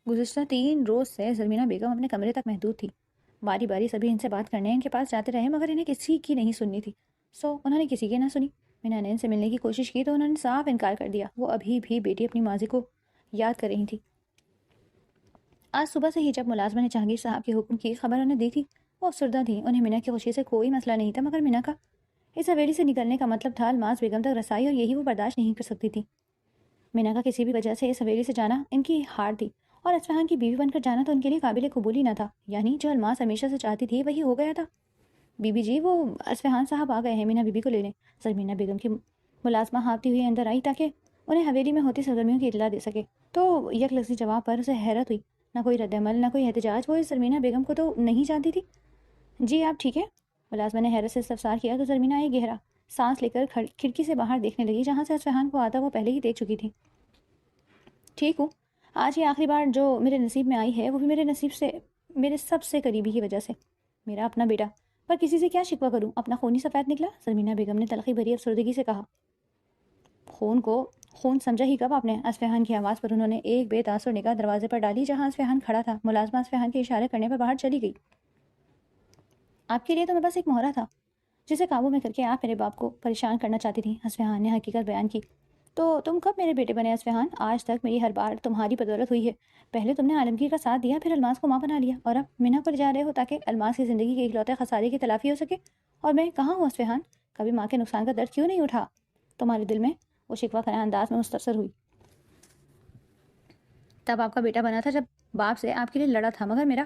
گزشتہ 3 روز سے زرمینہ بیگم اپنے کمرے تک محدود تھی. باری باری سبھی ان سے بات کرنے ان کے پاس جاتے رہے مگر انہیں کسی کی نہیں سننی تھی. انہوں نے کسی کی نہ سنی. مینا نے ان سے ملنے کی کوشش کی تو انہوں نے صاف انکار کر دیا. وہ ابھی بھی بیٹی اپنی ماضی کو یاد کر رہی تھی. آج صبح سے ہی جب ملازمہ نے جہانگیر صاحب کے حکم کی خبر انہیں دی تھی وہ افسردہ تھی. انہیں مینا کی خوشی سے کوئی مسئلہ نہیں تھا مگر مینا کا اس حویلی سے نکلنے کا مطلب تھا الماس بیگم تک رسائی اور یہی وہ برداشت نہیں کر سکتی تھی. مینا کا کسی بھی وجہ سے اس حویلی سے جانا ان کی ہار تھی اور اصفہان کی بیوی بن کر جانا تو ان کے لیے قابل قبول ہی نہ تھا. یعنی جو الماس ہمیشہ سے چاہتی تھی وہی ہو گیا تھا. بی بی جی وہ اصفہان صاحب آ گئے ہیں مینا بی بی کو لینے. زرمینہ بیگم کی ملازمہ ہانپتی ہوئی اندر آئی تاکہ انہیں حویلی میں ہوتی سرگرمیوں کی اطلاع دے سکے. تو یک لفظی جواب پر اسے حیرت ہوئی. نہ کوئی رد عمل نہ کوئی احتجاج. وہ اس زرمینہ بیگم کو تو نہیں جانتی تھی. جی آپ ٹھیک ہے؟ ملازمہ نے حیرت سے استفسار کیا تو زرمینہ ایک گہرا سانس لے کر کھڑکی سے باہر دیکھنے لگی جہاں سے اصفہان کو آتا وہ پہلے ہی دیکھ چکی تھی. ٹھیک ہوں. آج یہ آخری بار جو میرے نصیب میں آئی ہے وہ بھی میرے نصیب سے میرے سب سے قریبی کی وجہ سے. میرا اپنا بیٹا. پر کسی سے کیا شکوہ کروں؟ اپنا خون ہی سفید نکلا. زرمینہ بیگم نے تلخی بھری افسردگی سے کہا. خون سمجھا ہی کب آپ نے؟ اصفہان کی آواز پر انہوں نے ایک بے تاثر نگاہ دروازے پر ڈالی جہاں اصفہان کھڑا تھا. ملازمہ اصفہان کے اشارے کرنے پر باہر چلی گئی. آپ کے لیے تو میں بس ایک مہرہ تھا جسے قابو میں کر کے آپ میرے باپ کو پریشان کرنا چاہتی تھی. اصفہان نے حقیقت بیان کی. تو تم کب میرے بیٹے بنے اصفہان؟ آج تک میری ہر بار تمہاری بدولت ہوئی ہے. پہلے تم نے عالمگیر کا ساتھ دیا پھر الماس کو ماں بنا لیا اور اب مینا پر جا رہے ہو تاکہ الماس کی زندگی کے اکلوتے خسارے کی تلافی ہو سکے. اور میں کہاں ہوں اصفہان؟ کبھی ماں کے نقصان کا درد کیوں نہیں اٹھا تمہارے دل میں؟ وہ شکوہ خانہ انداز میں مستفسر ہوئی. تب آپ کا بیٹا بنا تھا جب باپ سے آپ کے لیے لڑا تھا مگر میرا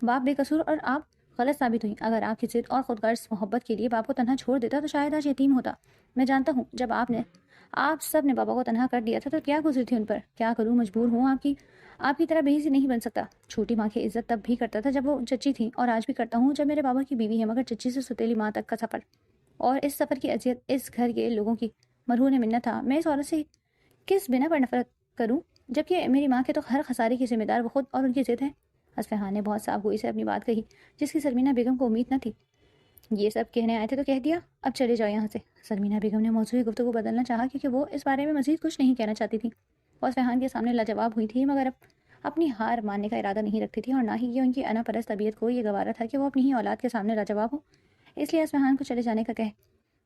باپ بے قصور اور آپ غلط ثابت ہوئی. اگر آپ کی ضد اور خود غرض محبت کے لیے باپ کو تنہا چھوڑ دیتا تو شاید آج یتیم ہوتا. میں جانتا ہوں جب آپ سب نے بابا کو تنہا کر دیا تھا تو کیا گزری تھی ان پر. کیا کروں مجبور ہوں آپ کی طرح بے سے نہیں بن سکتا. چھوٹی ماں کی عزت تب بھی کرتا تھا جب وہ چچی تھی اور آج بھی کرتا ہوں جب میرے بابا کی بیوی ہے. مگر چچی سے ستیلی ماں تک کا سفر اور اس سفر کی اذیت اس گھر کے لوگوں کی مرہون منت تھا. میں اس عورت سے کس بنا پر نفرت کروں جبکہ میری ماں کے تو ہر خسارے کی ذمہ دار وہ خود اور ان کی ضد ہے. اصفہان نے بہت صاف گوئی سے اپنی بات کہی جس کی زرمینہ بیگم کو امید نہ تھی. یہ سب کہنے آئے تھے تو کہہ دیا اب چلے جاؤ یہاں سے. زرمینہ بیگم نے موضوع گفتگو بدلنا چاہا کیونکہ وہ اس بارے میں مزید کچھ نہیں کہنا چاہتی تھی. وہ اصفہان کے سامنے لاجواب ہوئی تھی مگر اب اپنی ہار ماننے کا ارادہ نہیں رکھتی تھی اور نہ ہی یہ ان کی انا پرست طبیعت کو یہ گوارا تھا کہ وہ اپنی ہی اولاد کے سامنے لاجواب ہو. اس لیے اصفہان کو چلے جانے کا کہہ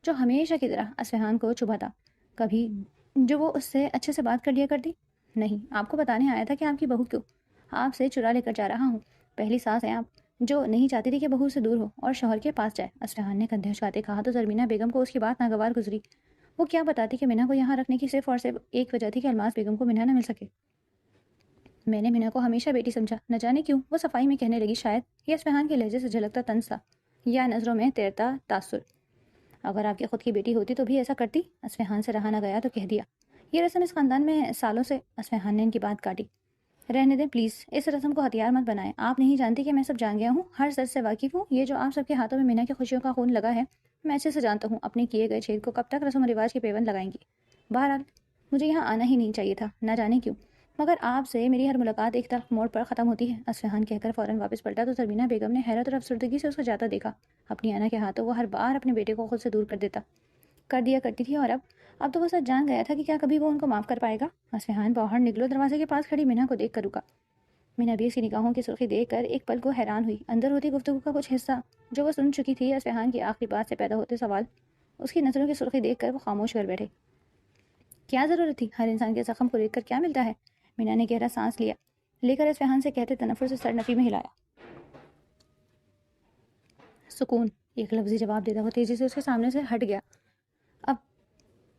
جو ہمیشہ کی طرح اصفہان کو چبھا تھا کبھی جو وہ اس سے اچھے سے بات کر لیا کرتی. نہیں آپ کو بتانے آیا تھا کہ آپ کی بہو کو آپ سے چرا لے کر جا رہا ہوں. پہلی ساس ہے آپ جو نہیں چاہتی تھی کہ بہو سے دور ہو اور شوہر کے پاس جائے. اصفہان نے کندھے اچکاتے کہا تو زرمینہ بیگم کو اس کی بات ناگوار گزری. وہ کیا بتاتی کہ مینا کو یہاں رکھنے کی صرف اور صرف ایک وجہ تھی کہ الماس بیگم کو مینا نہ مل سکے. میں نے مینا کو ہمیشہ بیٹی سمجھا. نہ جانے کیوں وہ صفائی میں کہنے لگی. شاید یہ اصفہان کے لہجے سے جھلکتا طنز تھا یا نظروں میں تیرتا تاثر. اگر آپ کی خود کی بیٹی ہوتی تو بھی ایسا کرتی. اصفہان سے رہا نہ گیا تو کہہ دیا. یہ رسم اس خاندان میں سالوں سے. اصفہان نے ان کی بات کاٹی. رہنے دیں پلیز. اس رسم کو ہتھیار مت بنائیں. آپ نہیں جانتی کہ میں سب جان گیا ہوں. ہر سر سے واقف ہوں. یہ جو آپ سب کے ہاتھوں میں مینا کی خوشیوں کا خون لگا ہے میں اچھے سے جانتا ہوں. اپنے کیے گئے چھید کو کب تک رسم و رواج کے پیوند لگائیں گی. بہرحال مجھے یہاں آنا ہی نہیں چاہیے تھا نہ جانے کیوں. مگر آپ سے میری ہر ملاقات ایک طرف موڑ پر ختم ہوتی ہے. اصفہان کہہ کر فوراً واپس پلٹا تو زرمینہ بیگم نے حیرت اور افسردگی سے اس کو جاتا دیکھا. اپنی انا کے ہاتھوں وہ ہر بار اپنے بیٹے کو خود سے دور کر دیا کرتی تھی اور اب تو وہ سچ جان گیا تھا کہ کیا کبھی وہ ان کو معاف کر پائے گا. اصفہان باہر نکلو دروازے کے پاس کھڑی مینا کو دیکھ کر رکا. مینا بھی اس کی نگاہوں کی سرخی دیکھ کر ایک پل کو حیران ہوئی. اندر ہوتی گفتگو کا کچھ حصہ جو وہ سن چکی تھی اصفہان کی آخری بات سے پیدا ہوتے سوال اس کی نظروں کی سرخی دیکھ کر وہ خاموش کر بیٹھے. کیا ضرورت تھی؟ ہر انسان کے زخم کو دیکھ کر کیا ملتا ہے؟ مینا نے گہرا سانس لے کر اصفہان سے کہتے تنفر سے سر نفی میں ہلایا. سکون. ایک لفظی جواب دیتا وہ تیزی سے اس کے سامنے سے ہٹ گیا. اب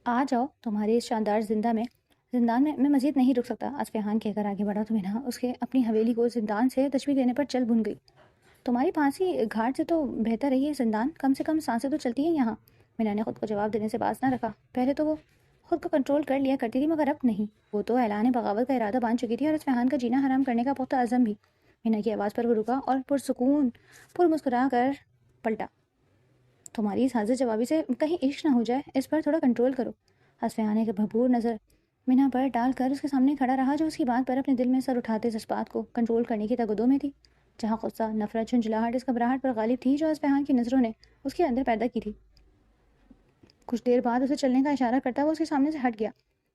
آ جاؤ تمہاری اس شاندار زندان میں مزید نہیں رک سکتا. اصفہان کہہ کر آگے بڑھا تو مینا اس کے اپنی حویلی کو زندان سے تشبیہ دینے پر چل بن گئی. تمہاری پھانسی گھاٹ سے تو بہتر ہے یہ زندان. کم سے کم سانسیں تو چلتی ہیں یہاں. مینا نے خود کو جواب دینے سے باز نہ رکھا. پہلے تو وہ خود کو کنٹرول کر لیا کرتی تھی مگر اب نہیں. وہ تو اعلان بغاوت کا ارادہ باندھ چکی تھی اور اصفہان کا جینا حرام کرنے کا پختہ عزم بھی. مینا کی آواز پر وہ رکا اور پرسکون مسکرا کر پلٹا. تمہاری اس حاضر جوابی سے کہیں عشق نہ ہو جائے. اس پر تھوڑا کنٹرول کرو. اصفہان ایک بھرپور نظر مینا پر ڈال کر اس کے سامنے کھڑا رہا جو اس کی بات پر اپنے دل میں سر اٹھاتے جذبات کو کنٹرول کرنے کی تگدو میں تھی. جہاں غصہ نفرت جھنجھلاہٹ اس گھبراہٹ پر غالب تھی جو اصفہان کی نظروں نے اس کے اندر پیدا کی تھی. کچھ دیر بعد اسے چلنے کا اشارہ کرتا وہ اس کے سامنے سے ہٹ گیا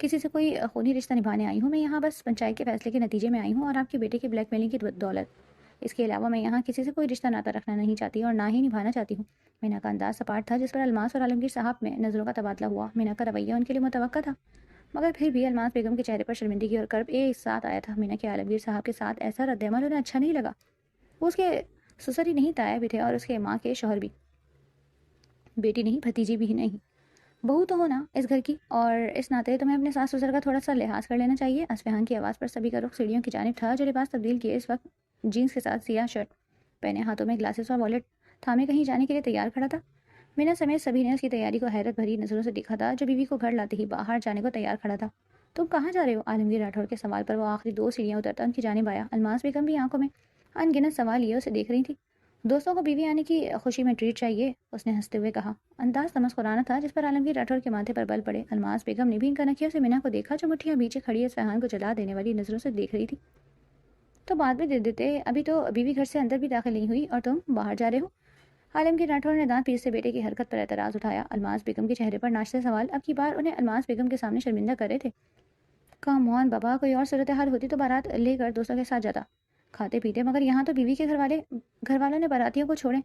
کسی سے کوئی خونی رشتہ نبھانے آئی ہوں، میں یہاں بس پنچایت کے فیصلے کے نتیجے میں آئی ہوں اور آپ کے بیٹے کی بلیک میلنگ کی دولت۔ اس کے علاوہ میں یہاں کسی سے کوئی رشتہ ناتا رکھنا نہیں چاہتی اور نہ ہی نبھانا چاہتی ہوں۔ مینا کا انداز سپاٹ تھا، جس پر الماس اور عالمگیر صاحب میں نظروں کا تبادلہ ہوا۔ مینا کا رویہ ان کے لیے متوقع تھا، مگر پھر بھی الماس بیگم کے چہرے پر شرمندگی اور کرب ایک ساتھ آیا تھا۔ مینا کے عالمگیر صاحب کے ساتھ ایسا رد عمل انہیں اچھا نہیں لگا۔ وہ اس کے سسر ہی نہیں، تایا بھی تھے، اور اس کے ماں کے شوہر بھی، بیٹی نہیں بھتیجی بھی نہیں، بہو تو ہونا اس گھر کی، اور اس ناطے تمہیں اپنے ساس سسر کا تھوڑا سا لحاظ کر لینا چاہیے۔ اصفہان کی آواز پر سبھی کا رخ سیڑھیوں کی جانب تھا، جو لباس تبدیل کیے اس وقت جینس کے ساتھ سیاہ شرٹ پہنے، ہاتھوں میں گلاسز اور والیٹ تھامے کہیں جانے کے لیے تیار کھڑا تھا۔ مینا سمیت سبھی نے اس کی تیاری کو حیرت بھری نظروں سے دیکھا تھا، جو بیوی کو گھر لاتے ہی باہر جانے کو تیار کھڑا تھا۔ تم کہاں جا رہے ہو؟ عالمگیر راٹھور کے سوال پر وہ آخری 2 سیڑھیاں اترتا ان کی جانب آیا۔ الماس بیگم بھی آنکھوں میں ان گنت سوال لیے اسے دیکھ رہی تھی۔ دوستوں کو بیوی آنے کی خوشی میں ٹریٹ چاہیے، اس نے ہنستے ہوئے کہا۔ انداز تمسخرانہ تھا، جس پر عالمگیر راٹھور کے ماتھے پر بل پڑے۔ الماس بیگم نے بھی ان کنکھیوں سے مینا کو دیکھا، جو مٹھیاں بیچے کھڑی اصفہان کو جلا دینے والی نظروں سے دیکھ رہی تھی۔ تو بعد میں دے دیتے، ابھی تو بیوی گھر سے اندر بھی داخل نہیں ہوئی اور تم باہر جا رہے ہو؟ عالمگیر راٹھور نے دانت پیستے بیٹے کی حرکت پر اعتراض اٹھایا۔ الماس بیگم کے چہرے پر ناشتے سوال اب کی بار انہیں الماس بیگم کے سامنے شرمندہ کر رہے تھے۔ کام آن بابا، کوئی اور صورتحال ہوتی تو بارات لے کر دوستوں کے ساتھ جاتا، کھاتے پیتے، مگر یہاں تو بیوی کے گھر والوں نے باراتیوں کو چھوڑے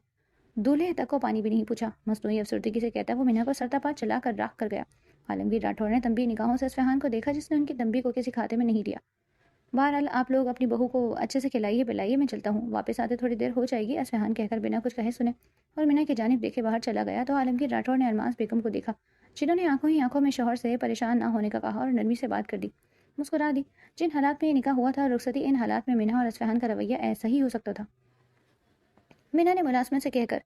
دولہے تک کو پانی بھی نہیں پوچھا، مصنوعی افسردگی سے کہتا وہ مینا کو سرتاپا چلا کر راکھ کر گیا۔ عالمگیر راٹھور نے تنبیہ نگاہوں سے اصفہان کو دیکھا، جس نے ان کی تنبیہ کو کسی کھاتے میں نہیں لیا۔ بہرحال آپ لوگ اپنی بہو کو اچھے سے کھلائیے پلائیے، میں چلتا ہوں، واپس آتے تھوڑی دیر ہو جائے گی۔ اصفہان کہہ کر بنا کچھ کہے سنے اور مینا کی جانب دیکھے باہر چلا گیا تو عالمگیر راٹھور نے الماس بیگم کو دیکھا، جنہوں نے آنکھوں ہی آنکھوں میں شوہر سے پریشان نہ ہونے کا کہا اور نرمی سے بات کر دی، مسکرا دی۔ جن حالات میں یہ نکاح ہوا تھا رخصتی، ان حالات میں مینا اور اصفہان کا رویہ ایسا ہی ہو سکتا تھا۔ مینا نے ملازمت سے کہہ کر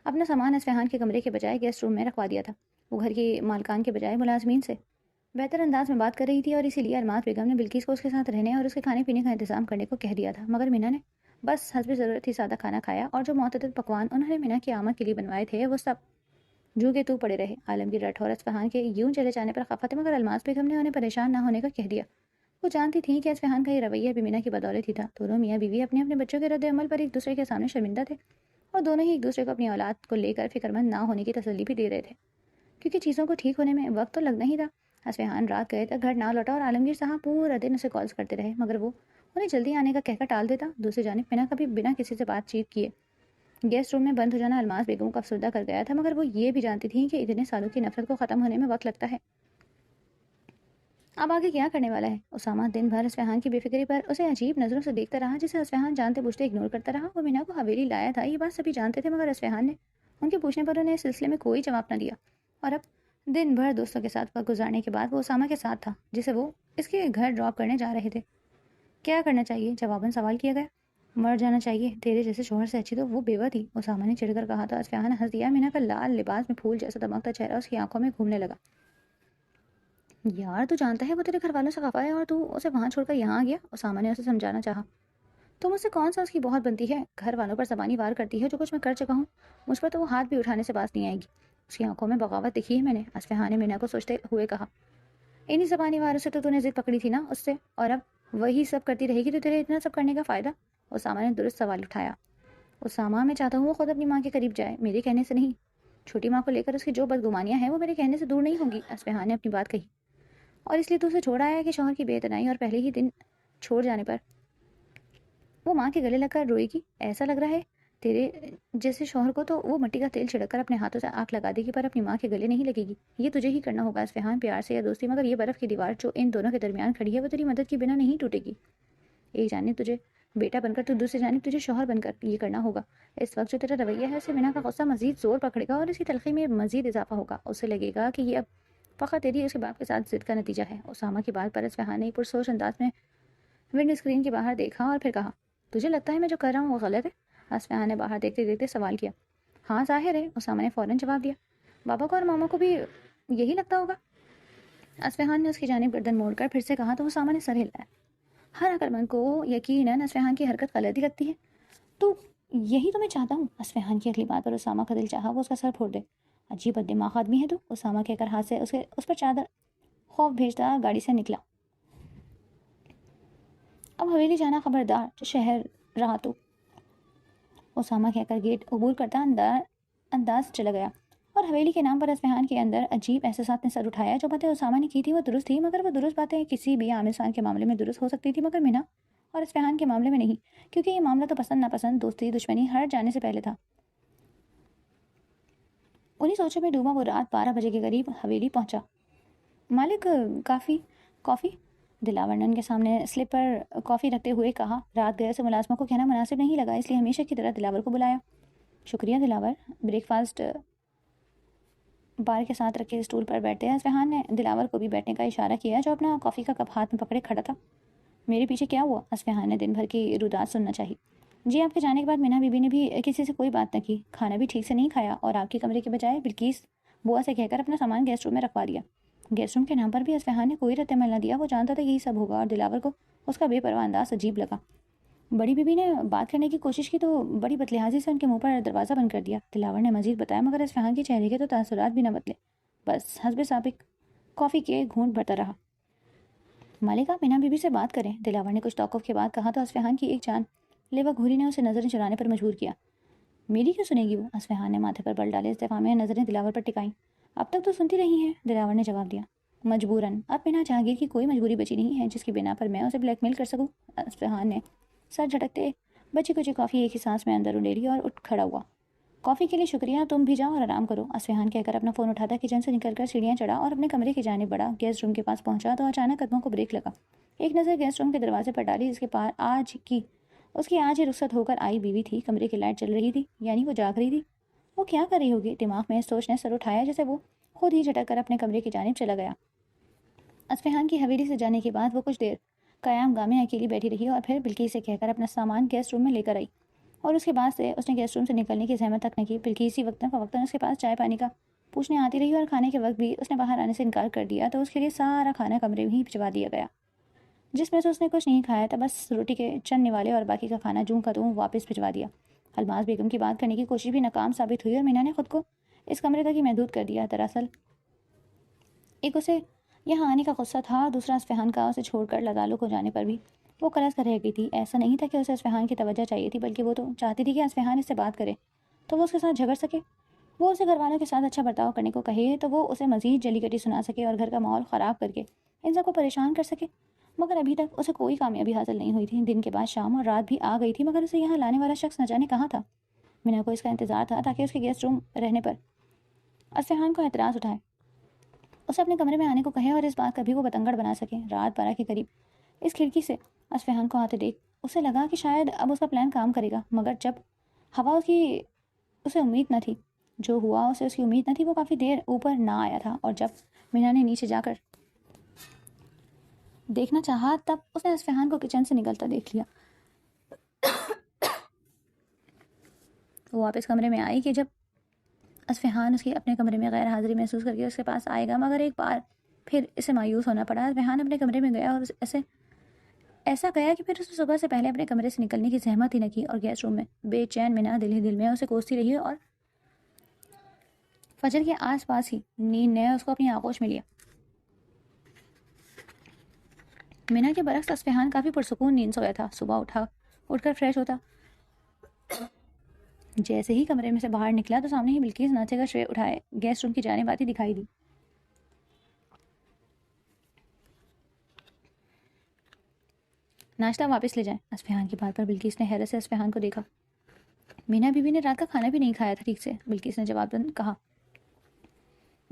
اپنا سامان اصفہان کے کمرے کے بجائے گیسٹ روم میں رکھوا دیا تھا۔ وہ گھر کی مالکان کے بجائے ملازمین سے بہتر انداز میں بات کر رہی تھی، اور اسی لیے الماس بیگم نے بلقیس کو اس کے ساتھ رہنے اور اس کے کھانے پینے کا انتظام کرنے کو کہہ دیا تھا، مگر مینا نے بس حسب ضرورت ہی سادہ کھانا کھایا، اور جو معتدل پکوان انہوں نے مینا کی آمد کے لیے بنوائے تھے وہ سب جو کہ تو پڑے رہے۔ عالمگیر راٹھور اصفہان کے یوں چلے جانے پر خفا تھے، مگر الماس بیگم نے انہیں پریشان نہ ہونے کا کہہ دیا۔ وہ جانتی تھیں کہ اصفہان کا یہ رویہ بھی مینا کی بدولت ہی تھا۔ دونوں میاں بیوی اپنے اپنے بچوں کے رد عمل پر ایک دوسرے کے سامنے شرمندہ تھے، اور دونوں ہی ایک دوسرے کو اپنی اولاد کو لے کر فکرمند نہ ہونے کی تسلی بھی دے رہے تھے، کیونکہ چیزوں کو ٹھیک ہونے میں وقت تو لگنا ہی تھا۔ اصفہان رات گئے تک گھر نہ لوٹا اور عالمگیر صاحب پورا دن اسے کالز کرتے رہے، مگر وہ انہیں جلدی آنے کا کہہ کر ٹال دیتا۔ دوسری جانب مینا کبھی بنا کسی سے بات چیت کیے گیسٹ روم میں بند ہو جانا الماس بیگم کو افسردہ کر گیا تھا، مگر وہ یہ بھی جانتی تھیں کہ اتنے سالوں کی نفرت کو ختم ہونے میں وقت لگتا ہے۔ اب آگے کیا کرنے والا ہے؟ اسامہ دن بھر اصفہان کی بے فکری پر اسے عجیب نظروں سے دیکھتا رہا، جسے اصفہان جانتے بوجھتے اگنور کرتا رہا۔ وہ مینا کو حویلی لایا تھا، یہ بات سبھی جانتے تھے، مگر اصفہان نے ان کے پوچھنے پر انہیں اس سلسلے میں کوئی جواب نہ دیا، اور اب دن بھر دوستوں کے ساتھ وقت گزارنے کے بعد وہ اسامہ کے ساتھ تھا، جسے وہ اس کے گھر ڈراپ کرنے جا رہے تھے۔ کیا کرنا چاہیے؟ جواباً سوال کیا گیا۔ مر جانا چاہیے، تیرے جیسے شوہر سے اچھی تو وہ بیوہ تھی، اسامہ نے چڑھ کر کہا تھا۔ اصفہان ہنس دیا۔ مینا کا لال لباس میں پھول جیسا دمکتا چہرہ اس کی آنکھوں میں گھومنے لگا۔ یار تو جانتا ہے وہ تیرے گھر والوں سے خفا ہے اور تو اسے وہاں چھوڑ کر یہاں آ گیا، اسامہ نے اسے سمجھانا چاہا۔ تو مجھ سے کون سا اس کی بہت بنتی ہے، گھر والوں پر زبانی وار کرتی ہے، جو کچھ میں کر چکا ہوں مجھ پر تو وہ ہاتھ بھی اٹھانے سے باز نہیں آئے گی۔ اس کی آنکھوں میں بغاوت دکھی ہے میں نے، اصفہان نے مینا کو سوچتے ہوئے کہا۔ انہی زبانی واروں سے تو نے ضد پکڑی تھی نا اس سے، اور اب وہی سب کرتی رہے گی تو تیرے اتنا سب کرنے کا فائدہ؟ اسامہ نے درست سوال اٹھایا۔ اسامہ میں چاہتا ہوں وہ خود اپنی ماں کے قریب جائے، میرے کہنے سے نہیں۔ چھوٹی ماں کو لے کر اس کی جو بدگمانیاں ہیں وہ میرے کہنے سے دور نہیں ہوں گی، اصفہان نے اپنی بات کہی۔ اور اس لیے تو اسے چھوڑا ہے کہ شوہر کی بے اعتنائی اور پہلے ہی دن چھوڑ جانے پر وہ ماں کے گلے لگ کر روئے گی؟ ایسا لگ رہا ہے تیرے جیسے شوہر کو تو وہ مٹی کا تیل چھڑک کر اپنے ہاتھوں سے آنکھ لگا دے گی، پر اپنی ماں کے گلے نہیں لگے گی۔ یہ تجھے ہی کرنا ہوگا اصفہان، پیار سے یا دوستی، مگر یہ برف کی دیوار جو ان دونوں کے درمیان کھڑی ہے وہ تیری مدد کے بنا نہیں ٹوٹے گی۔ ایک جانب تجھے بیٹا بن کر تو دوسری جانب تجھے شوہر بن کر یہ کرنا ہوگا۔ اس وقت جو تیرا رویہ ہے اسے مینا کا غصہ مزید زور پکڑے گا اور اس کی تلخی میں مزید اضافہ ہوگا۔ اسے لگے گا کہ یہ اب فقط تیری اس کے باپ کے ساتھ ضد کا نتیجہ ہے۔ اسامہ کی بات پر اصفہان نے پرسوچ انداز میں ونڈو اسکرین کے باہر دیکھا اور پھر کہا، تجھے لگتا ہے میں جو کر رہا ہوں وہ غلط ہے؟ اصفہان نے باہر دیکھتے دیکھتے سوال کیا۔ ہاں ظاہر ہے، اسامہ نے فوراً جواب دیا۔ بابا کو اور ماما کو بھی یہی لگتا ہوگا؟ اصفہان نے اس کی جانب گردن موڑ کر پھر سے کہا تو اسامہ نے سر ہلایا۔ ہر عقل مند کو یقیناً اصفہان کی حرکت غلط ہی لگتی ہے، تو یہی تو میں چاہتا ہوں۔ اصفہان کی اگلی بات پر اسامہ کا دل چاہا وہ اس کا سر پھوڑ دے۔ عجیب بددماغ آدمی ہے تو، اسامہ کہہ کر ہاتھ سے اس پر چادر خوف بھیجتا گاڑی سے نکلا۔ اب حویلی جانا خبردار، جو شہر رہا تو، اسامہ کہہ کر گیٹ عبور کرتا انداز چلا گیا۔ اور حویلی کے نام پر اصفہان کے اندر عجیب احساسات نے سر اٹھایا. جو باتیں اسامہ نے کی تھی وہ درست تھی، مگر وہ درست باتیں کسی بھی عام انسان کے معاملے میں درست ہو سکتی تھی، مگر مینا اور اصفہان کے معاملے میں نہیں، کیونکہ یہ معاملہ تو پسند ناپسند، دوستی دشمنی ہر جانے سے پہلے تھا. انہیں سوچوں میں ڈوبا وہ رات 12 بجے کے قریب حویلی پہنچا. مالک کافی دلاور نے ان کے سامنے سلپ پر کافی رکھتے ہوئے کہا. رات گئے سے ملازموں کو کہنا مناسب نہیں لگا، اس لیے ہمیشہ کی طرح دلاور کو بلایا. شکریہ دلاور. بریک فاسٹ بار کے ساتھ رکھے اسٹول پر بیٹھتے اصفہان نے دلاور کو بھی بیٹھنے کا اشارہ کیا، جو اپنا کافی کا کپ ہاتھ میں پکڑے کھڑا تھا. میرے پیچھے کیا ہوا؟ اصفہان نے دن بھر کی رودات سننا چاہی. جی آپ کے جانے کے بعد مینا بی بی نے بھی کسی سے کوئی بات نہ کی، کھانا بھی ٹھیک سے نہیں کھایا، اور آپ کے کمرے کے بجائے بلکیس بوا سے کہہ کر اپنا سامان گیسٹ روم میں رکھوا دیا. گیسٹ روم کے نام پر بھی اصفہان نے کوئی رد عمل نہ دیا. وہ جانتا تھا یہی سب ہوگا، اور دلاور کو اس کا بے پرواہ انداز عجیب لگا. بڑی بی بی نے بات کرنے کی کوشش کی تو بڑی بدلحاظی سے ان کے منہ پر دروازہ بند کر دیا. دلاور نے مزید بتایا، مگر اصفہان کے چہرے کے تو تاثرات بھی نہ بدلے، بس حسب سابق کافی کے گھونٹ بھرتا رہا. مالک آپ مینا بی بی سے بات کریں، دلاور نے کچھ توقف کے بعد کہا تو اصفہان کی ایک جان لیوا گھوری نے اسے نظریں چرانے پر مجبور کیا. میری کیوں سنے گی وہ؟ اصفہان نے ماتھے پر بل ڈالے استفہام میں نظریں دلاور پر ٹکائیں. اب تک تو سنتی رہی ہیں، دلاور نے جواب دیا. مجبوراً. اب مینا جہانگیر کی کوئی مجبوری بچی نہیں ہے جس کی بنا پر میں اسے بلیک میل کر سکوں. اصفہان نے سر جھٹکتے بچی کچی کافی ایک ہی سانس میں اندر انڈیلی اور اٹھ کھڑا ہوا. کافی کے لیے شکریہ، تم بھی جاؤ اور آرام کرو. اصفہان کہہ کر اپنا فون اٹھاتا کچن سے نکل کر سیڑھیاں چڑھا اور اپنے کمرے کی جانب بڑھا. گیسٹ روم کے پاس پہنچا تو اچانک قدموں کو بریک لگا. ایک نظر گیسٹ روم کے دروازے پر ڈالی، اس کے پاس اس کی آج ہی رخصت ہو کر آئی بیوی تھی. کمرے کی لائٹ چل رہی تھی، یعنی وہ جاگ رہی تھی. وہ کیا کر رہی ہوگی؟ دماغ میں اس سوچ نے سر اٹھایا جیسے وہ خود ہی جھٹک کر اپنے کمرے کی جانب چلا گیا. اصفہان کی حویلی سے جانے کے بعد وہ کچھ دیر قیام گاہ میں اکیلی بیٹھی رہی اور پھر بلکیس سے کہہ کر اپنا سامان گیسٹ روم میں لے کر آئی. اور اس کے بعد سے اس نے گیسٹ روم سے نکلنے کی زحمت تک نہ کی. بلکیس ہی وقتاً فوقتاً اس کے پاس چائے پانی کا پوچھنے آتی رہی، اور کھانے کے وقت بھی اس نے باہر آنے سے انکار کر دیا تو اس کے لیے سارا کھانا کمرے میں ہی بھجوا دیا گیا، جس میں سے اس نے کچھ نہیں کھایا تھا. بس روٹی کے چند نوالے اور باقی کا کھانا جوں کا توں واپس بھجوا دیا. الماس بیگم کی بات کرنے کی کوشش بھی ناکام ثابت ہوئی اور مینا نے خود کو اس کمرے تک ہی محدود کر دیا. دراصل ایک اسے یہاں آنے کا غصہ تھا، دوسرا اصفہان کا اسے چھوڑ کر لادالو ہو جانے پر بھی وہ کلس کر رہ گئی تھی. ایسا نہیں تھا کہ اسے اصفہان کی توجہ چاہیے تھی، بلکہ وہ تو چاہتی تھی کہ اصفہان اس سے بات کرے تو وہ اس کے ساتھ جھگڑ سکے، وہ اسے گھر والوں کے ساتھ اچھا برتاؤ کرنے کو کہے تو وہ اسے مزید جلی کٹی سنا سکے اور گھر کا ماحول خراب کر کے ان سب کو پریشان کر سکے. مگر ابھی تک اسے کوئی کامیابی حاصل نہیں ہوئی تھی. دن کے بعد شام اور رات بھی آ گئی تھی، مگر اسے یہاں لانے والا شخص نہ جانے کہاں تھا. مینا کو اس کا انتظار تھا تاکہ اس کے گیسٹ روم رہنے پر اصفہان کو اعتراض اٹھائے، اسے اپنے کمرے میں آنے کو کہے اور اس بات کا بھی وہ بتنگڑ بنا سکے. رات 12 کے قریب اس کھڑکی سے اصفہان کو آتے دیکھ اسے لگا کہ شاید اب اس کا پلان کام کرے گا، مگر جب ہوا اس کی اسے امید نہ تھی، جو ہوا اسے اس کی امید نہ تھی، وہ کافی دیر اوپر نہ آیا تھا. اور جب مینا نے نیچے جا کر دیکھنا چاہا تب اس نے اصفہان کو کچن سے نکلتا دیکھ لیا. وہ واپس کمرے میں آئی کہ جب اصفہان اس کی اپنے کمرے میں غیر حاضری محسوس کر کے اس کے پاس آئے گا، مگر ایک بار پھر اسے مایوس ہونا پڑا. اصفہان اپنے کمرے میں گیا اور ایسا گیا کہ پھر اس نے صبح سے پہلے اپنے کمرے سے نکلنے کی زحمت ہی نہ کی، اور گیسٹ روم میں بے چین مینا دل ہی دل میں اسے کوستی رہی اور فجر کے آس پاس ہی نیند نے اس کو اپنی آغوش میں لیا. مینا کے برعکس اصفہان کافی پرسکون نیند سویا تھا. صبح اٹھ کر فریش ہوتا جیسے ہی کمرے میں سے باہر نکلا تو سامنے ہی بلکیس ناشتے کا ٹرے اٹھائے گیسٹ روم کی جانب آتی دکھائی دی. ناشتہ واپس لے جائیں. اصفہان کی بات پر بلکیس نے حیرت سے اصفہان کو دیکھا. مینا بی بی نے رات کا کھانا بھی نہیں کھایا تھا ٹھیک سے. بلکیس نے جواب دن کہا،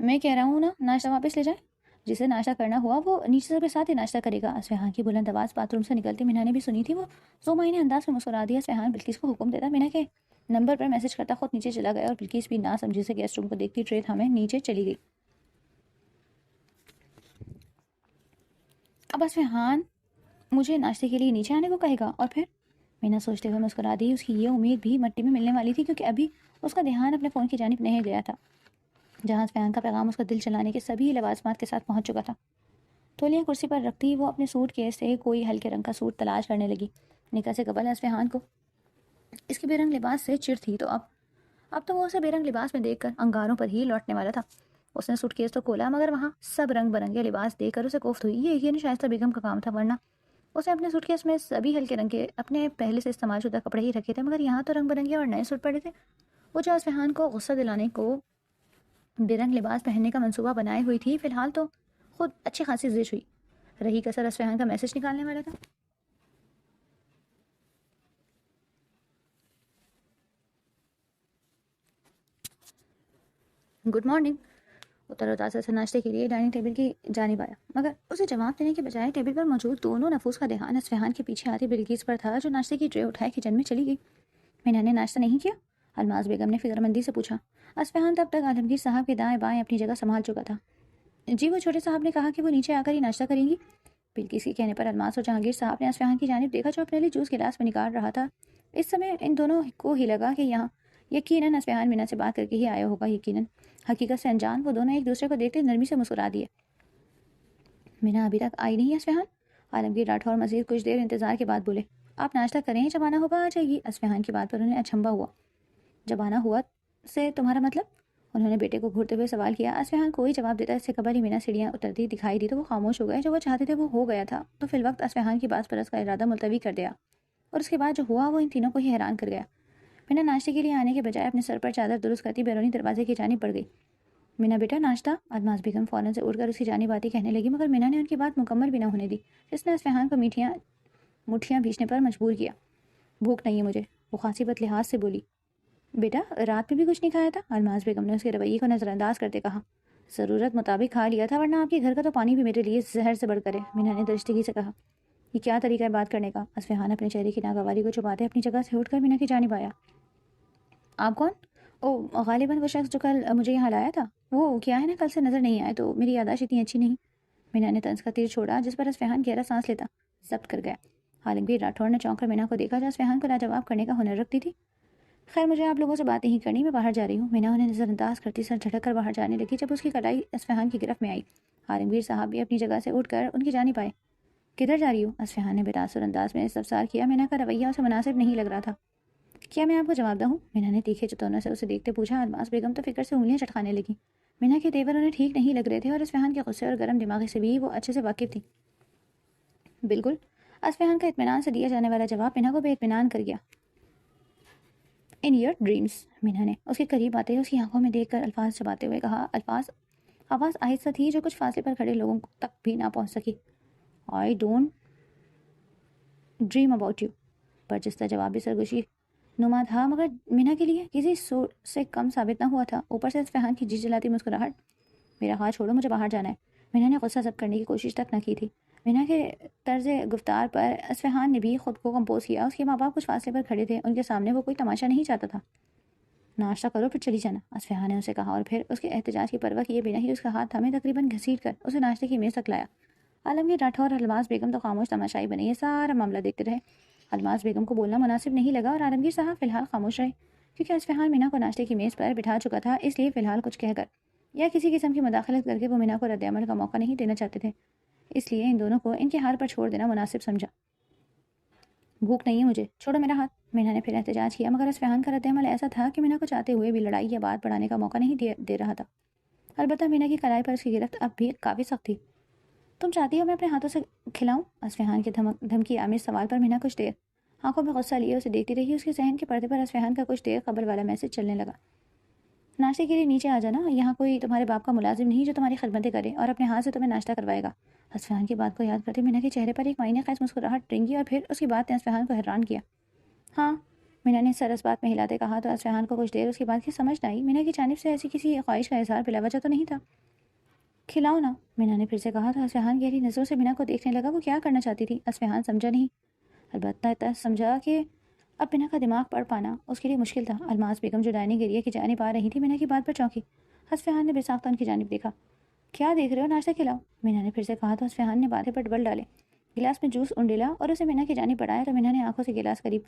میں کہہ رہا ہوں نا ناشتہ واپس لے جائیں. جسے ناشتہ کرنا ہوا وہ نیچے کے ساتھ ہی ناشتہ کرے گا. اصفہان کی بلند آواز باتھ روم سے نکلتی مینا نے بھی سنی تھی. وہ زو معنی انداز میں مسکرا دیا. اصفہان بلکیس کو حکم دیتا مینا کے نمبر پر میسج کرتا خود نیچے چلا گیا، اور بلکیس بھی نہ سمجھی سے گیسٹ روم کو دیکھتی ٹرے تھامے نیچے چلی گئی. اب اصفہان مجھے ناشتے کے لیے نیچے آنے کو کہے گا. اور پھر مینا سوچتے ہوئے مسکرا دی. اس کی یہ امید بھی مٹی میں ملنے والی تھی، کیونکہ ابھی اس کا دھیان اپنے فون کی جانب نہیں گیا تھا جہاں اصفہان کا پیغام اس کا دل چلانے کے سبھی لوازمات کے ساتھ پہنچ چکا تھا. تولیاں کرسی پر رکھتی وہ اپنے سوٹ کیس سے کوئی ہلکے رنگ کا سوٹ تلاش کرنے لگی. نکاح سے قبل اصفہان کو اس کے بے رنگ لباس سے چڑ تھی، تو اب تو وہ اسے بے رنگ لباس میں دیکھ کر انگاروں پر ہی لوٹنے والا تھا. اس نے سوٹ کیس تو کھولا، مگر وہاں سب رنگ برنگے لباس دیکھ کر اسے کوفت ہوئی. یہ یقیناً شائستہ بیگم کا کام تھا، ورنہ اس نے اپنے سوٹ کیس میں سبھی ہلکے رنگ کے اپنے پہلے سے استعمال شدہ کپڑے ہی رکھے تھے، مگر یہاں تو رنگ برنگے اور نئے سوٹ پڑے تھے. وہ جو اصفہان کو غصہ دلانے کو بے رنگ لباس پہننے کا منصوبہ بنائے ہوئی تھی. فی الحال تو خود اچھی خاصی زش ہوئی. رہی کسر اصفہان کا میسج نکالنے والا تھا. Good morning. اتر و تازہ سے ناشتے کے لیے ڈائننگ ٹیبل کی جانب آیا، مگر اسے جواب دینے کے بجائے ٹیبل پر موجود دونوں نفوس کا دھیان اصفہان کے پیچھے آتی بلقیس پر تھا، جو ناشتے کی ٹرے اٹھائے کچن میں چلی گئی. مینا نے ناشتہ نہیں کیا؟ الماس بیگم نے فکر مندی سے پوچھا. اصفہان تب تک عالمگیر صاحب کے دائیں بائیں اپنی جگہ سنبھال چکا تھا. جی، وہ چھوٹے صاحب نے کہا کہ وہ نیچے آ کر ہی ناشتہ کریں گی. بلقیس کے کہنے پر الماس اور جہانگیر صاحب نے اصفہان کی جانب دیکھا، جو اپنے لیے جوس گلاس میں نکال رہا تھا. اس سمے ان دونوں کو ہی لگا کہ یہاں یقیناً اصفہان مینا سے بات کر کے ہی آیا ہوگا. یقیناً حقیقت سے انجان وہ دونوں ایک دوسرے کو دیکھتے نرمی سے مسکرا دیے. مینا ابھی تک آئی نہیں اصفہان؟ عالمگیر راٹھور مزید کچھ دیر انتظار کے بعد بولے. آپ ناشتہ کریں، جب آنا ہوگا آ جائے گی. اصفہان کی بات پر انہیں اچنبھا ہوا. جب آنا ہوا سے تمہارا مطلب؟ انہوں نے بیٹے کو گھورتے ہوئے سوال کیا. اصفہان کوئی جواب دیتا اس سے قبل ہی مینا سیڑھیاں اترتی دکھائی دی تو وہ خاموش ہو گئے. جو وہ چاہتے تھے وہ ہو گیا تھا، تو فی الوقت اصفہان کی بات پر اس کا ارادہ ملتوی کر دیا، اور اس کے بعد جو ہوا وہ ان تینوں کو ہی حیران کر گیا. مینا ناشتے کے لیے آنے کے بجائے اپنے سر پر چادر درست کرتی بیرونی دروازے کی جانب بڑھ گئی. مینا بیٹا ناشتہ. الماس بیگم فوراً سے اٹھ کر اس کی جانب آتی کہنے لگی، مگر مینا نے ان کی بات مکمل بھی نہ ہونے دی، جس نے اصفہان کو مٹھیاں بھیجنے پر مجبور کیا. بھوک نہیں ہے مجھے، وہ خاصیت لحاظ سے بولی. بیٹا رات میں بھی کچھ نہیں کھایا تھا؟ الماس بیگم نے اس کے رویے کو نظر انداز کرتے کہا. ضرورت مطابق کھا لیا تھا، ورنہ آپ کے گھر کا تو پانی بھی میرے لیے زہر سے بڑھ کر ہے. مینا نے درستگی سے کہا. یہ کیا طریقہ ہے بات کرنے کا؟ اصفہان اپنے چہرے کی ناگواری کو چھپاتے اپنی جگہ سے اٹھ کر مینا کی جانب آیا. آپ کون؟ او، غالباً وہ شخص جو کل مجھے یہاں لایا تھا. وہ کیا ہے نا، کل سے نظر نہیں آئے تو میری یادداشت اتنی اچھی نہیں. مینا نے طنز کا تیر چھوڑا، جس پر اصفہان گہرا سانس لیتا ضبط کر گیا. عالمگیر راٹھور نے چونک کر مینا کو دیکھا، جو اصفہان کو لاجواب کرنے کا ہنر رکھتی تھی. خیر، مجھے آپ لوگوں سے بات نہیں کرنی، میں باہر جا رہی ہوں. مینا انہیں نظر انداز کرتی سر جھٹک کر باہر جانے لگی. جب اس کی کلائی اصفہان کی گرفت میں آئی، عالمگیر صاحب بھی اپنی جگہ سے اٹھ کر ان کی جانب آئے. کدھر جا رہی ہو؟ اصفہان نے بے تاثر انداز میں استفسار کیا. مینا کا رویہ اسے مناسب نہیں لگ رہا تھا. کیا میں آپ کو جواب دوں؟ مینا نے تیکھے چتونوں سے اسے دیکھتے پوچھا. الماس بیگم تو فکر سے انگلیاں چٹکانے لگی. مینا کے تیور انہیں ٹھیک نہیں لگ رہے تھے، اور اصفہان کے غصے اور گرم دماغی سے بھی وہ اچھے سے واقف تھی. بالکل. اصفہان کا اطمینان سے دیا جانے والا جواب مینا کو بے اطمینان کر گیا. In your dreams. مینا نے اس کے قریب آتے اس کی آنکھوں میں دیکھ کر الفاظ چباتے ہوئے کہا. آواز آہستہ تھی، جو کچھ فاصلے پر کھڑے لوگوں تک بھی نہ پہنچ سکی. I don't dream about you. برجستہ جواب بھی سرگوشی نما تھا، مگر مینا کے لیے کسی سور سے کم ثابت نہ ہوا تھا. اوپر سے اصفہان کی جی جلاتی مسکراہٹ. میرا ہاتھ چھوڑو، مجھے باہر جانا ہے. مینا نے غصہ ضبط کرنے کی کوشش تک نہ کی تھی. مینا کے طرز گفتار پر اصفہان نے بھی خود کو کمپوز کیا. اس کے ماں باپ کچھ فاصلے پر کھڑے تھے، ان کے سامنے وہ کوئی تماشا نہیں چاہتا تھا. ناشتہ کرو پھر چلی جانا، اصفہان نے اسے کہا، اور پھر اس کے احتجاج کی پرواہ کیے بنا ہی اس کا ہاتھ تھامے تقریباً گھسیٹ کر اسے ناشتے کی میز تک لایا. عالمگیر راٹھور اور الماس بیگم تو خاموش تماشائی بنے یہ سارا معاملہ دیکھتے رہے. الماس بیگم کو بولنا مناسب نہیں لگا، اور عالمگیر صاحب فی الحال خاموش رہے، کیونکہ اصفہان مینا کو ناشتے کی میز پر بٹھا چکا تھا. اس لیے فی الحال کچھ کہہ کر یا کسی قسم کی مداخلت کر کے وہ مینا کو رد عمل کا موقع نہیں دینا چاہتے تھے. اس لیے ان دونوں کو ان کے حال پر چھوڑ دینا مناسب سمجھا. بھوک نہیں ہے مجھے، چھوڑو میرا ہاتھ. مینا نے پھر احتجاج کیا، مگر اصفہان کا رد عمل ایسا تھا کہ مینا کو چاہتے ہوئے بھی لڑائی یا بات بڑھانے کا موقع نہیں دے رہا تھا. البتہ مینا کی کلائی پر اس کی گرفت اب بھی کافی سخت تھی. تم چاہتی ہو میں اپنے ہاتھوں سے کھلاؤں؟ اصفہان کے دھمکی آمیز سوال پر مینا کچھ دیر آنکھوں میں غصہ لیے اسے دیکھتی رہی. اس کے ذہن کے پردے پر اصفہان کا کچھ دیر قبل والا میسج چلنے لگا. ناشتے کے لیے نیچے آ جانا، یہاں کوئی تمہارے باپ کا ملازم نہیں جو تمہاری خدمتیں کرے اور اپنے ہاتھ سے تمہیں ناشتہ کروائے گا. اصفہان کی بات کو یاد کرتے مینا کے چہرے پر ایک معنی خیز مسکراہٹ رنگی، اور پھر اس کی بات نے اصفہان کو حیران کیا. ہاں، مینا نے سر اس بات میں ہلاتے کہا تو اصفہان کو کچھ دیر اس کی بات کی سمجھ نہ آئی. مینا کی جانب سے ایسی کسی خواہش کا اظہار بلا وجہ تو نہیں تھا. کھلاؤ نا، مینا نے پھر سے کہا تو اصفہان گہری نظروں سے مینا کو دیکھنے لگا. وہ کیا کرنا چاہتی تھی اصفہان سمجھا نہیں، البتہ اتنا سمجھا کہ اب مینا کا دماغ پڑھ پانا اس کے لیے مشکل تھا. الماس بیگم جو ڈائننگ ایریا کی جانب آ رہی تھی مینا کی بات پر چونکی. اصفہان نے بے ساختہ ان کی جانب دیکھا. کیا دیکھ رہے ہو، ناشتہ کھلاؤ. مینا نے پھر سے کہا تو اصفہان نے باتیں پر ڈبل ڈالے، گلاس میں جوس انڈیلا اور اسے مینا کی جانب بڑھایا تو مینا نے آنکھوں سے گلاس قریب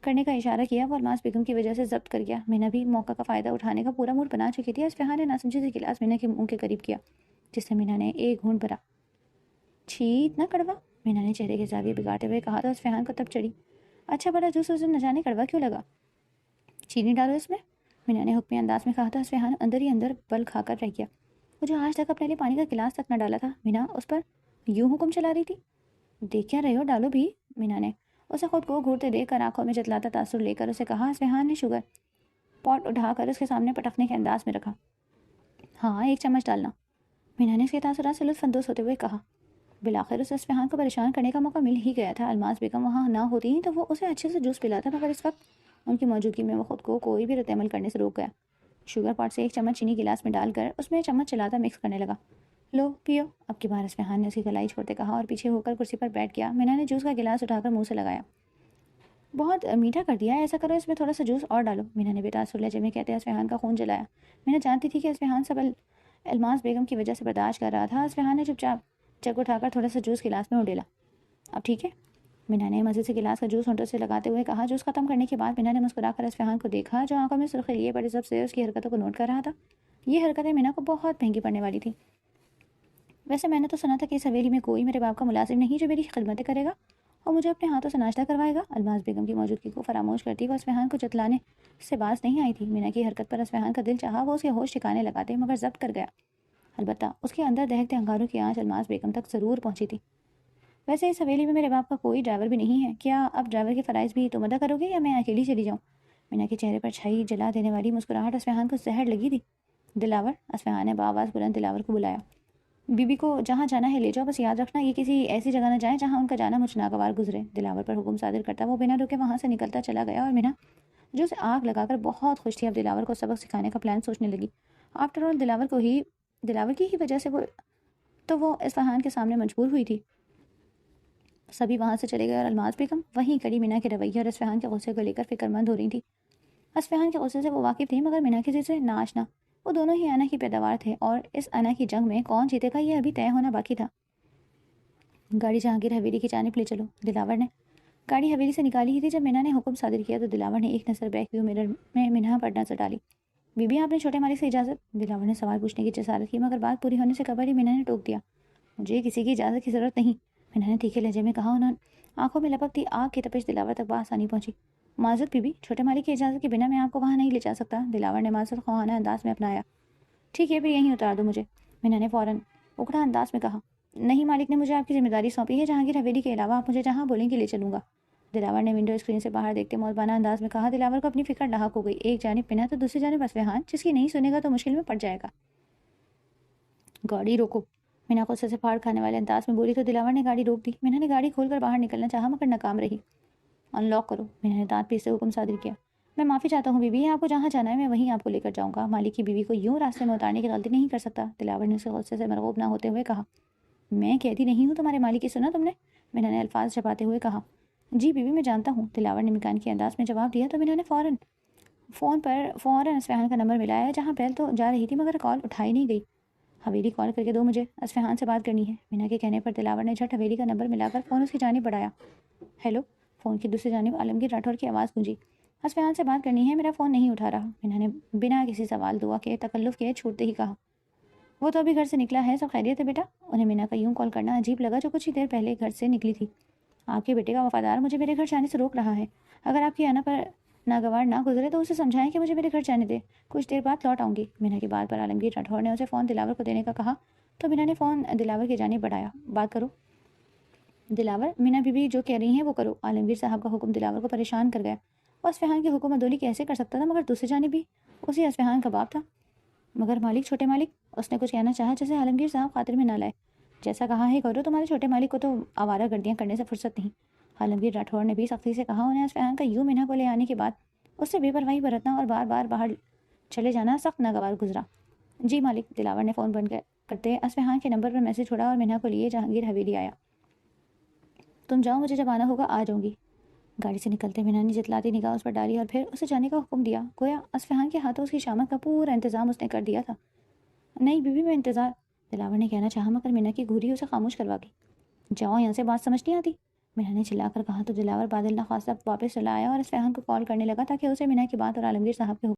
کرنے کا اشارہ کیا. وہ الماس بیگم کی وجہ سے ضبط کر گیا. مینا بھی موقع کا فائدہ اٹھانے کا پورا موڈ بنا چکی تھی. اصفہان نے ناسمجھی سے گلاس مینا کے منہ کے قریب کیا، جس سے مینا نے ایک گھونٹ بھرا. چھی، اتنا کڑوا، مینا نے چہرے کے زاویے بگاڑتے ہوئے کہا تو اصفہان کو تب چڑھی. اچھا بڑا جوس اسے نہ جانے کڑوا کیوں لگا. چینی ڈالو اس میں، مینا نے حکمی انداز میں کہا تو اصفہان اندر ہی اندر بل کھا کر رہ گیا. وہ جو آج تک اپنے لیے پانی کا گلاس تک نہ ڈالا تھا، مینا اس پر یوں حکم چلا رہی تھی. دیکھ کیا رہے ہو، ڈالو بھی. مینا نے اسے خود کو گھورتے دیکھ کر آنکھوں میں جتلاتا تاثر لے کر اسے کہا. اصفہان نے شوگر پاٹ اٹھا کر اس کے سامنے پٹکنے کے انداز میں رکھا. ہاں 1 چمچ ڈالنا، مینا نے اس کے تاثرات سے لطف اندوز ہوتے ہوئے کہا۔ بالآخر اس اصفہان کو پریشان کرنے کا موقع مل ہی گیا تھا۔ الماس بیگم وہاں نہ ہوتی تو وہ اسے اچھے سے جوس پلاتا، مگر اس وقت ان کی موجودگی میں وہ خود کو کوئی بھی رد عمل کرنے سے روک گیا۔ شوگر پاٹ سے 1 چمچ چینی گلاس میں ڈال کر اس میں چمچ چلاتا مکس کرنے لگا۔ لو پیو، اب کی بار اصفہان نے اس کی گلائی چھوڑتے کہا اور پیچھے ہو کر کرسی پر بیٹھ گیا۔ مینا نے جوس کا گلاس اٹھا کر منہ سے لگایا۔ بہت میٹھا کر دیا ہے، ایسا کرو اس میں تھوڑا سا جوس اور ڈالو، مینا نے بے تاثر لہجے میں کہتے اصفہان کا خون جلایا۔ مینا جانتی تھی کہ اصفہان سب الماس بیگم کی وجہ سے برداشت کر رہا تھا۔ اصفہان نے چپ چاپ جگ اٹھا کر تھوڑا سا جوس گلاس میں اڈیلا۔ اب ٹھیک ہے، مینا نے مزے سے گلاس کا جوس ہونٹوں سے لگاتے ہوئے کہا۔ جوس ختم کرنے کے بعد مینا نے مسکرا کر اصفہان کو دیکھا، جو آنکھوں میں سرخی لیے بڑے ضبط سے اس کی حرکتوں کو نوٹ کر رہا تھا۔ یہ حرکتیں مینا کو بہت مہنگی پڑنے والی تھیں۔ ویسے میں نے تو سنا تھا کہ اس حویلی میں کوئی میرے باپ کا ملازم نہیں جو میری خدمتیں کرے گا اور مجھے اپنے ہاتھوں سے ناشتہ کروائے گا۔ الماس بیگم کی موجودگی کو فراموش کرتی وہ اصفہان کو جتلانے سے باز نہیں آئی تھی۔ مینا کی حرکت پر اصفہان کا دل چاہا وہ اس کے ہوش ٹھکانے لگاتے، مگر ضبط کر گیا۔ البتہ اس کے اندر دہکتے انگاروں کی آنچ الماس بیگم تک ضرور پہنچی تھی۔ ویسے اس حویلی میں میرے باپ کا کوئی ڈرائیور بھی نہیں ہے، کیا اب ڈرائیور کے فرائض بھی تم ادا کرو گے یا میں اکیلی چلی جاؤں؟ مینا کے چہرے پر چھائی جلا دینے والی مسکراہٹ اصفہان کو زہر لگی تھی۔ دلاور، اصفہان نے بآواز بلند دلاور کو بلایا۔ بی کو جہاں جانا ہے لے جاؤ، بس یاد رکھنا یہ کسی ایسی جگہ نہ جائیں جہاں ان کا جانا مجھ ناگوار گزرے۔ دلاور پر حکم صادر کرتا وہ بنا رکے وہاں سے نکلتا چلا گیا اور مینا جو اسے آگ لگا کر بہت خوش تھی، اب دلاور کو سبق سکھانے کا پلان سوچنے لگی۔ آفٹر آل دلاور کی ہی وجہ سے وہ اصفہان کے سامنے مجبور ہوئی تھی۔ سبھی وہاں سے چلے گئے اور الماس بیگم وہیں کڑی مینا کے رویے اور اصفہان کے غصے کو لے کر فکر مند ہو رہی تھی۔ اصفہان کے غصے سے وہ واقف تھی، مگر مینا کے سے ناآشنا۔ وہ دونوں ہی انا کی پیداوار تھے اور اس انا کی جنگ میں کون جیتے گا یہ ابھی طے ہونا باقی تھا۔ گاڑی جہانگیر حویلی کی جانب لے چلو، دلاور نے گاڑی حویلی سے نکالی ہی تھی جب مینا نے حکم صادر کیا تو دلاور نے ایک نظر بیک ویو مرر میں مینا پر نظر ڈالی۔ بی بی آپ نے چھوٹے مالک سے اجازت؟ دلاور نے سوال پوچھنے کی جسارت کی، مگر بات پوری ہونے سے قبل ہی مینا نے ٹوک دیا۔ مجھے کسی کی اجازت کی ضرورت نہیں، مینا نے تیکھے لہجے میں کہا۔ انہوں آنکھوں میں لپکتی آگ کی تپش دلاور تک بآسانی پہنچی۔ معذرت بی بی، چھوٹے مالک کی اجازت کے بنا میں آپ کو وہاں نہیں لے جا سکتا، دلاور نے معذرت خواہانہ انداز میں اپنایا۔ ٹھیک ہے پھر یہیں اتار دو مجھے، مینا نے فوراً اکڑا انداز میں کہا۔ نہیں، مالک نے مجھے آپ کی ذمہ داری سونپی ہے، جہانگیر حویلی کے علاوہ آپ مجھے جہاں بولیں گے لے چلوں گا، دلاور نے ونڈو اسکرین سے باہر دیکھتے مؤدبانہ انداز میں کہا۔ دلاور کو اپنی فکر لاحق ہو گئی، ایک جانب مینا تو دوسری جانب اصفہان، جس کی نہیں سنے گا تو مشکل میں پڑ جائے گا۔ گاڑی روکو، مینا غصے سے پھاڑ کھانے والے انداز میں بولی تو دلاور نے گاڑی روک دی۔ مینا نے گاڑی کھول کر باہر نکلنا چاہا مگر ناکام رہی۔ ان لاک کرو، مینا نے دانت پیستے حکم صادر کیا۔ میں معافی چاہتا ہوں بیوی، آپ کو جہاں جانا ہے میں وہیں آپ کو لے کر جاؤں گا، مالک کی بیوی کو یوں راستے میں اتارنے کی غلطی نہیں کر سکتا، دلاور نے اسے غصے سے مرغوب نہ ہوتے ہوئے کہا۔ میں کہتی نہیں ہوں تمہارے مالک کی، سنا تم نے، مینا نے الفاظ چھپاتے ہوئے کہا۔ جی بیوی میں جانتا ہوں، دلاور نے مکان کے انداز میں جواب دیا تو مینا نے فوراً اصفہان کا نمبر ملایا، جہاں پہل تو جا رہی تھی مگر کال اٹھائی نہیں گئی۔ حویلی کال کر کے دو، مجھے اصفہان سے بات کرنی ہے، مینا کے کہنے پر دلاور نے جھٹ حویلی کا نمبر ملا کر فون اس کی جانب بڑھایا۔ ہیلو، فون کی دوسری جانب عالمگیر راٹھور کی آواز گونجی۔ اصفہان سے بات کرنی ہے، میرا فون نہیں اٹھا رہا، مینا نے بنا کسی سوال دعا کے تکلف کے چھوڑتے ہی کہا۔ وہ تو ابھی گھر سے نکلا ہے، سب خیریت ہے بیٹا؟ انہیں مینا کا یوں کال کرنا عجیب لگا جو کچھ ہی دیر پہلے گھر سے نکلی تھی۔ آپ کے بیٹے کا وفادار مجھے میرے گھر جانے سے روک رہا ہے، اگر آپ کی آنا پر ناگوار نہ گزرے تو اسے سمجھائیں کہ مجھے میرے گھر جانے دے، کچھ دیر بعد لوٹ آؤں گی، مینا کی بات پر عالمگیر راٹھور نے اسے فون دلاور کو دینے کا کہا تو مینا نے فون دلاور کی جانب بڑھایا۔ بات کرو دلاور، مینا بی بی جو کہہ رہی ہیں وہ کرو، عالمگیر صاحب کا حکم دلاور کو پریشان کر گیا۔ وہ اصفہان کی حکم عدولی کیسے کر سکتا تھا، مگر دوسری جانب بھی اسی اصفہان کا باپ تھا۔ مگر مالک، چھوٹے مالک، اس نے کچھ کہنا چاہا جسے عالمگیر صاحب خاطر میں نہ لائے۔ جیسا کہا ہے کرو، تمہارے چھوٹے مالک کو تو آوارہ گردیاں کرنے سے فرصت نہیں، عالمگیر راٹھور نے بھی سختی سے کہا۔ انہیں اصفہان کا یوں مینا کو لے آنے کے بعد اس سے بے پرواہی برتنا اور بار بار باہر چلے جانا سخت ناگوار گزرا۔ جی مالک، دلاور نے فون بند کرتے اصفہان کے نمبر پر میسج چھوڑا اور مینا کو لیے جہانگیر حویلی آیا۔ تم جاؤ، مجھے جب آنا ہوگا آ جاؤں گی۔ گاڑی سے نکلتے مینا نے جتلاتی نگاہ اس پر ڈالی اور پھر اسے جانے کا حکم دیا، گویا اصفہان کے ہاتھوں اس کی شامت کا پورا انتظام اس نے کر دیا تھا۔ نہیں بیوی، میں انتظار، دلاور نے کہنا چاہا مگر مینا کی گھوری اسے خاموش کروا گئی۔ جاؤ، یہاں سے بات سمجھ نہیں آتی، مینا نے چلا کر کہا تو دلاور بادل نخواستہ واپس چلا آیا اور اصفہان کو کال کرنے لگا تاکہ اسے مینا کی بات اور عالمگیر صاحب کے